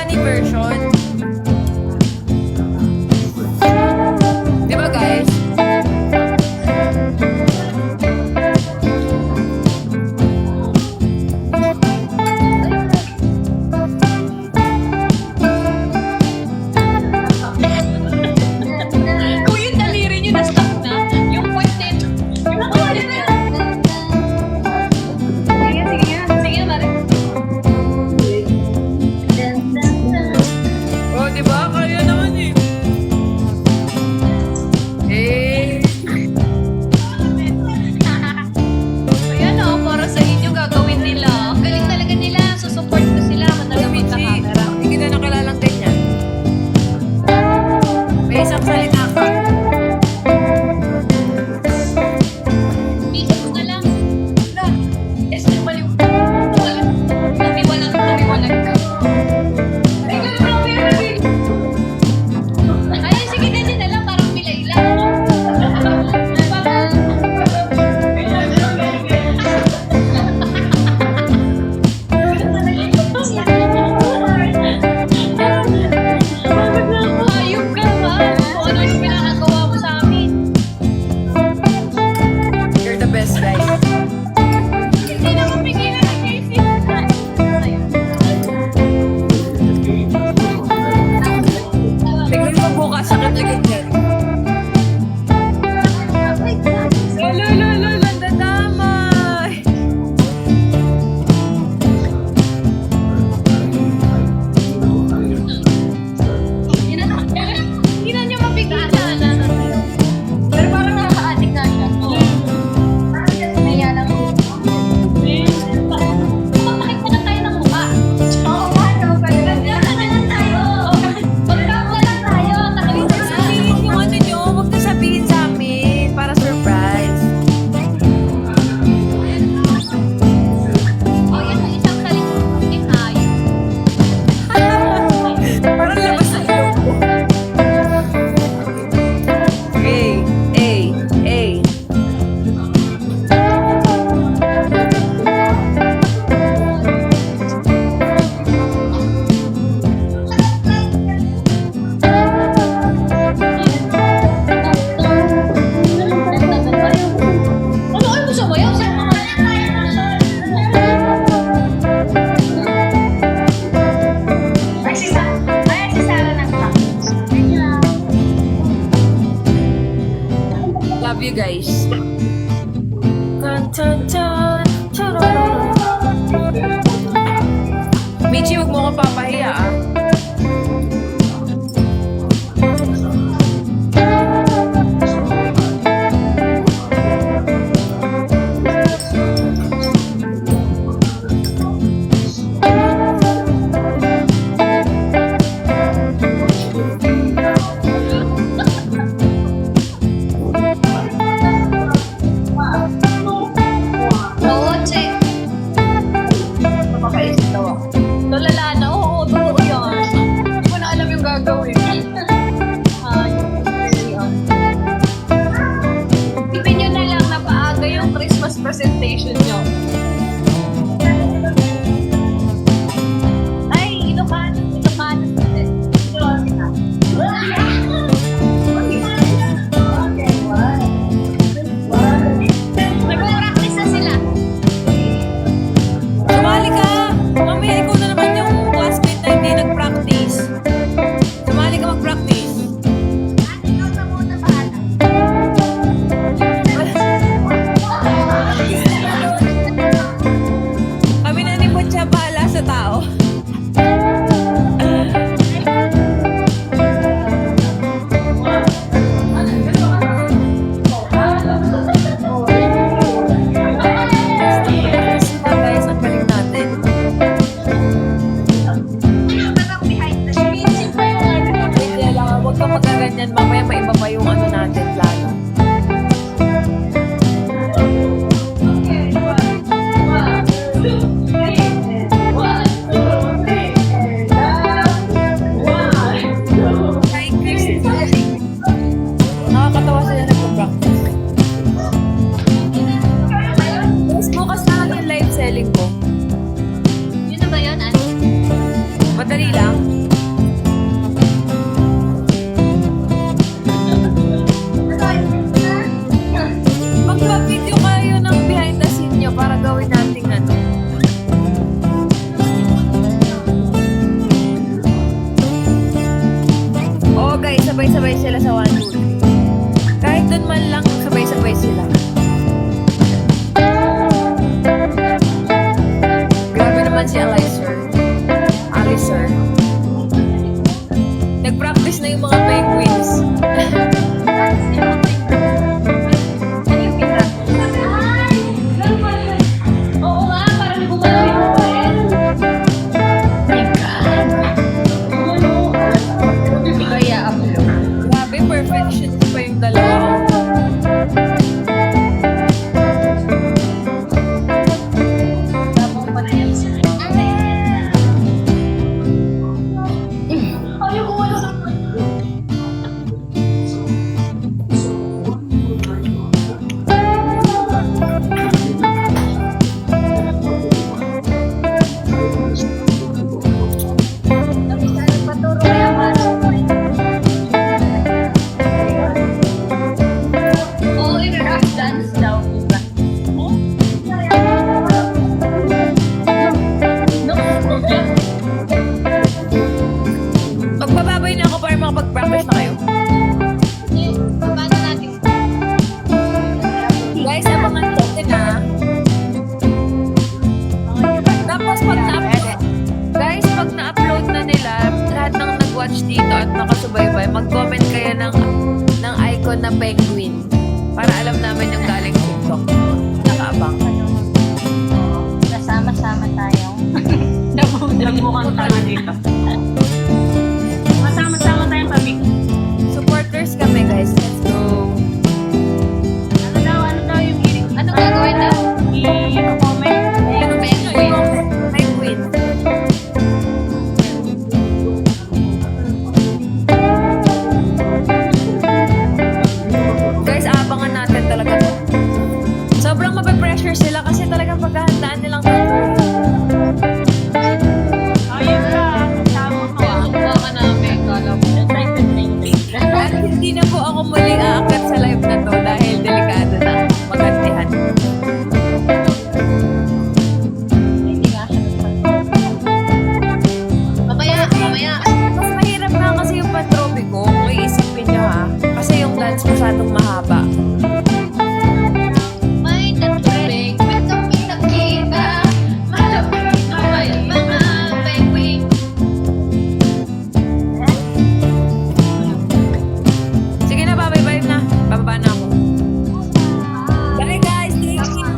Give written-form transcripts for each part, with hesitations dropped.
funny version. Di ba guys? Kung yung daliri nyo na-stuck na, yung content, yung content niya. Sige, sige nga. Sige, Mare. Oh, di ba? Kaya naman eh. Eh. Ayan o, para sa inyo gagawin nila. Ang galing talaga nila. Susupport ko sila. Manalamit na camera. Hindi kita nakilalang ganyan. May isang salita ka. Bigat na lang. Na, Esther, baliw. Tumiwalag ka. Ay, ganun lang, baby. Ay, sige, ganyan na lang. Parang pilay lang. Ayun ka, ma. Kung ano yung pinakagawa mo sa amin. You're the best, guys. Hindi na mapigilan ang isip. Tignan mo bukas, sakit na ganyan. Lolo, dadamay. Hindi na niyo mapigilan. Pero parang nakaka-addict na siya. Parang kasi naya lang. Magpapakit mo na tayo ng mukha. Oo, ano? Magkaka na lang tayo. Magkaka lang tayo. Nakalimutan na. Sabihin yung ano nyo, huwag na sabihin sa amin para surprise. Oh, yan ang isang salita. Ay. Parang labas sa ilong ko. Hey, hey, hey. Ano mo sa bayaw? Ay, si Sarah nag-practice. Love you guys. Tan, tan, tan, tararara. Michi, huwag mo ko papahiya ah. Oo, che. Napakaisip daw ako. Tulala na, oo, totoo yan. Hindi ko na alam yung gagawin. Tipin nyo na lang na paaga yung Christmas presentation nyo. Ay, Ilocano. Nag-practice na sila. Sumali ka! Mamaya ikaw na naman yung classmate na hindi nag-practice. Sumali ka mag-practice. Kami na ni Butcha bahala sa tao. Guys, ang galing natin. Kaya lang, huwag kang magkaganyan. Mamaya maiba pa yung ano natin plano. Kay Chris, nakakatawa sila nag-practice. Tapos bukas na lang yung live selling ko. Yun na ba yun, Annie? Madali lang. sabay-sabay sila sa 1, 2, 3. Kahit dun man lang sabay-sabay sila. Grabe naman si Alicer. Nag-practice na yung mga penguins. Oo nga, parang gumalaw yung kwet. My God. Hindi ko i-upload. Grabe, perfection pa yung dalawa. Tapos pa na yan sila. Ayaw ko wala na. Paturo kaya oo, i-rap dance daw, diba? Magbababay na ako para makapag-practice na kayo. Paano natin? Guys, abangan natin na. Tapos pag na-upload na nila, lahat ng nag-watch dito at nakasubaybay, mag-comment kayo ng icon na penguin para alam namin yung galing TikTok. Nakaabang. Nasama-sama tayo. Nagmukhang talo dito. Masama-sama tayong sabi. Supporters kami, guys. Let's go. Ano daw yung hilig? Ano gagawin daw? I-comment. Ano ba yun? Penguin. Guys, abangan natin talaga to. Sobrang mape-pressure sila kasi talagang paghahandaan nilang Ayun ka. Tama ko ah. Baka namin, kala mo. Excited na yung date. At hindi na po ako muling aakyat sa live na to dahil delikado na magantihan. Hindi nga siya mamaya. Mas mahirap na kasi yung pantrobe ko, kung iisipin nyo ha. Kasi yung dance masyadong mahaba. May tatubig, may kami nakita. Malapit ay mga penguin. Sige na, bye-bye na. Bababa na ako. Bye guys, thank you.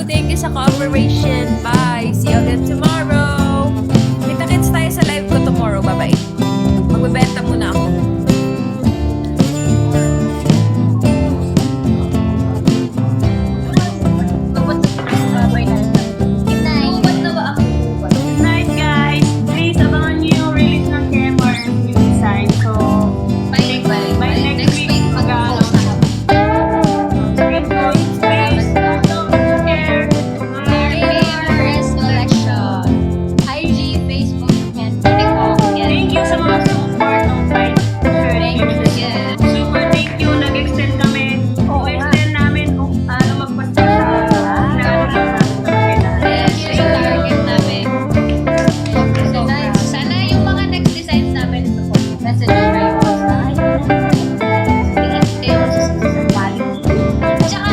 Thank you sa cooperation. Bye. See you again tomorrow. Kita-kits tayo sa live ko tomorrow. Bye-bye. Magbebenta muna ako. Babay na. Inay. Ba't na ba ako? Good night guys. Please abangan niyo yung release ng Kemar new design. So, Bye next week, mag-post na kami. please don't care. Kemars Collection. IG, Facebook, and TikTok. Yan. Thank you sa mga support ng fight. Thank you. Yeah. Super thank you. Nag-extend kami. O-extend namin kung magpasta sa naano lang namin. Yes, yun yung target namin. Sana yung mga next designs namin message kayo sa tingin kayo sa quality. Tsaka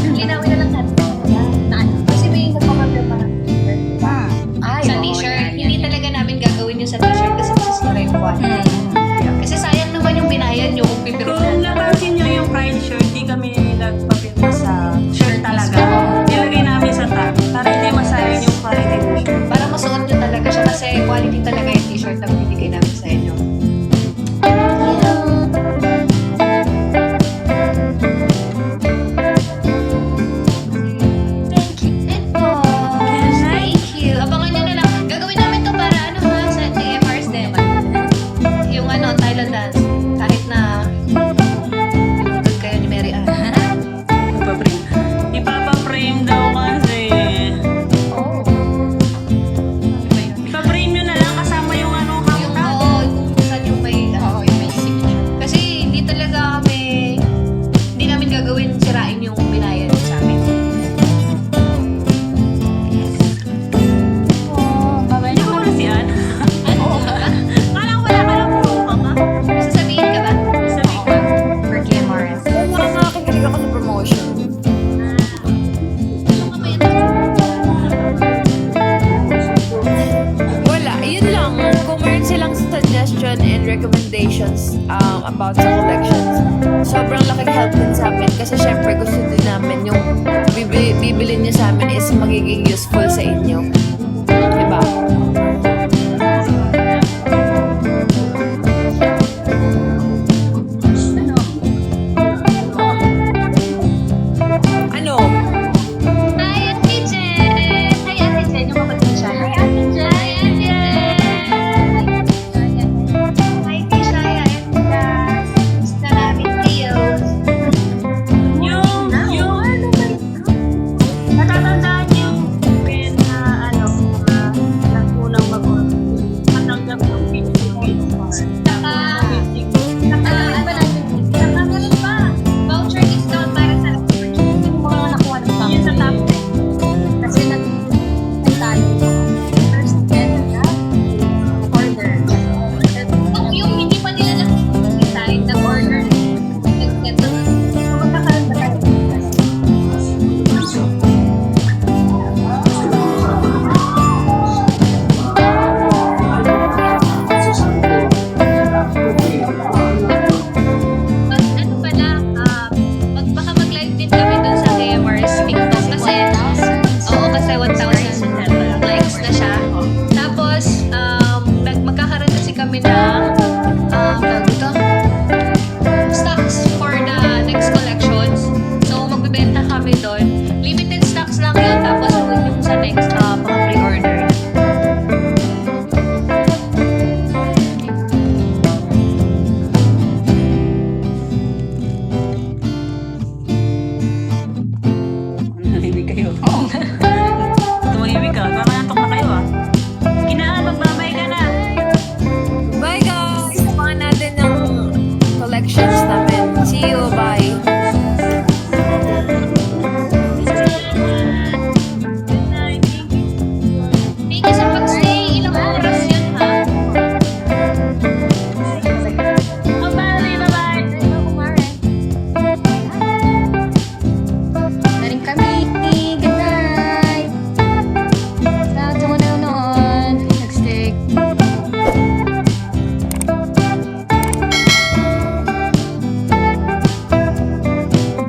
linawin na lang natin na kasi may nagpapapil pa ng t-shirt. Sa t-shirt, hindi talaga namin gagawin yung sa t-shirt kasi masisira yung quality. Kasi sayang naman yung binayad nyo kung pipiro Kung napansin nyo yung pride shirt, di kami nagpapirma sa shirt talaga. Nilagay namin sa tag para hindi masayang yung quality ng shirt. para masuot nyo talaga siya kasi quality talaga yung t-shirt na binibigay namin sa inyo. Thank you. Thank you. Abangan nyo na lang. Gagawin namin to para sa TMRs din. Yung Thailand dance. Kahit na pinunod kayo ni Mary Ann. Ipapa-frame daw kasi. Oh. Ipa-frame nyo na lang kasama yung suggestion and recommendations about sa collections. Sobrang laking help din sa amin kasi syempre gusto din namin yung bibili niyo sa amin is magiging useful sa inyo. Diba? Ano? Hi, Ate Jen! Hi, Ate Jen. Yung kapatid siya. Hi, Ate Jen! Hi, Ate Jen! Hi, Tishaya and Gas. Gusto namin Tios. Natatandaan yung when nag-unang mag-order. Matanggap yung 50 pesos. Meron pa. Voucher discount para sa hindi mo lang nakuha ng top. Yun sa top 10. Kasi nag-tayo. First get na order. Yung hindi pa nila nag-decide, nag-order, nag-get na. Magkakaroon ba tayo? Ano pala, baka mag-live din kami dun sa KMR's TikTok kasi, oo, kasi 1,000 likes na siya. Tapos, magkakaroon kasi kami ng